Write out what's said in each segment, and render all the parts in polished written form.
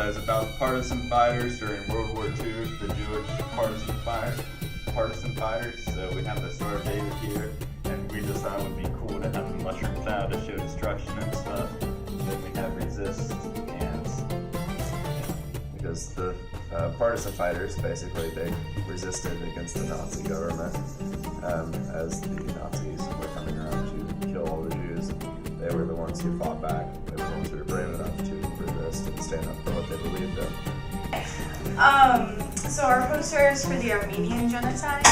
is about partisan fighters during World War II, the Jewish partisan fighters. So we have the Star of David here, and we just thought it would be cool to have the mushroom cloud to show destruction and stuff. Then we have resist, and because the partisan fighters, basically, they resisted against the Nazi government as the Nazis were coming around to kill all the Jews. They were the ones who fought back. They were the ones who were brave enough to resist and stand up for what they believed in. So our poster is for the Armenian Genocide.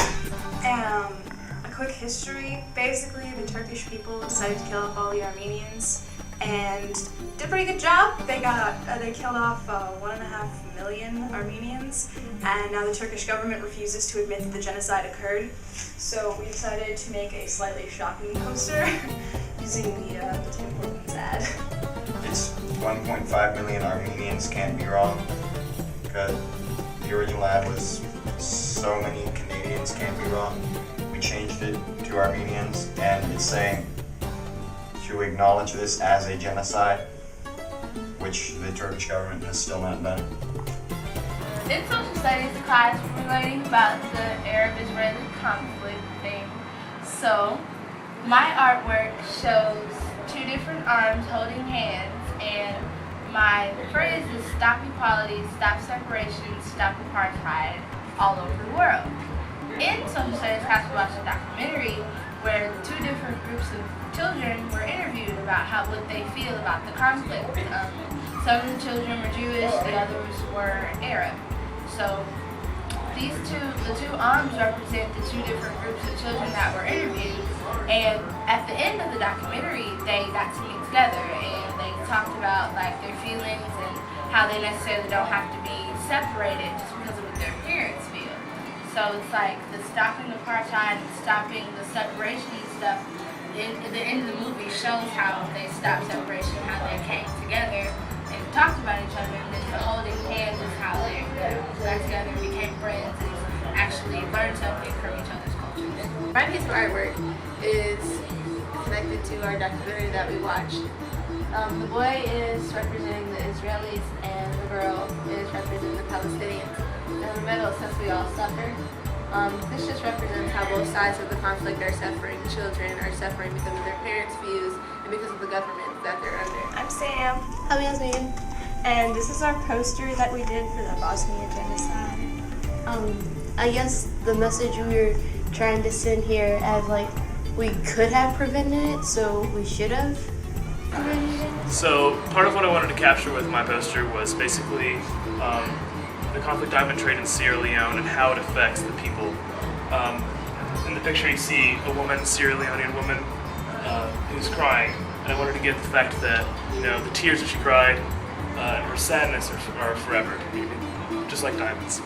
A quick history. Basically, the Turkish people decided to kill off all the Armenians and did a pretty good job. They killed off 1.5 million Armenians, and now the Turkish government refuses to admit that the genocide occurred. So we decided to make a slightly shocking poster using the Tim Hortons ad. It's 1.5 million Armenians can't be wrong, because the original ad was so many Canadians can't be wrong. We changed it to Armenians, and it's saying to acknowledge this as a genocide, which the Turkish government has still not done. In social studies class, we're learning about the Arab-Israeli conflict thing. So, my artwork shows two different arms holding hands, and my phrase is stop equality, stop separation, stop apartheid all over the world. In social studies class, we watched a documentary where two different groups of children were interviewed about what they feel about the conflict. Some of the children were Jewish, the others were Arab. So the two arms represent the two different groups of children that were interviewed. And at the end of the documentary, they got to meet together and they talked about like their feelings and how they necessarily don't have to be separated just because of what their parents feel. So it's like the stopping apartheid and stopping the separation and stuff. At the end of the movie shows how they stopped separation, how they came together and talked about each other, and then the holding hands is how they got together and became friends and actually learned something from each other's cultures. My piece of artwork is connected to our documentary that we watched. The boy is representing the Israelis and the girl is representing the Palestinians. In the middle, since we all suffer, this just represents how both sides of the conflict are suffering. Children are suffering because of their parents' views and because of the government that they're under. I'm Sam. I'm Yasmin. And this is our poster that we did for the Bosnia Genocide. I guess the message we were trying to send here as like we could have prevented it, so we should have prevented it. So part of what I wanted to capture with my poster was basically the conflict I've been portrayed in Sierra Leone and how it affects the people. In the picture you see a woman, Sierra Leonean woman, who's crying. And I wanted to get the fact that, the tears that she cried and her sadness are forever, just like diamonds.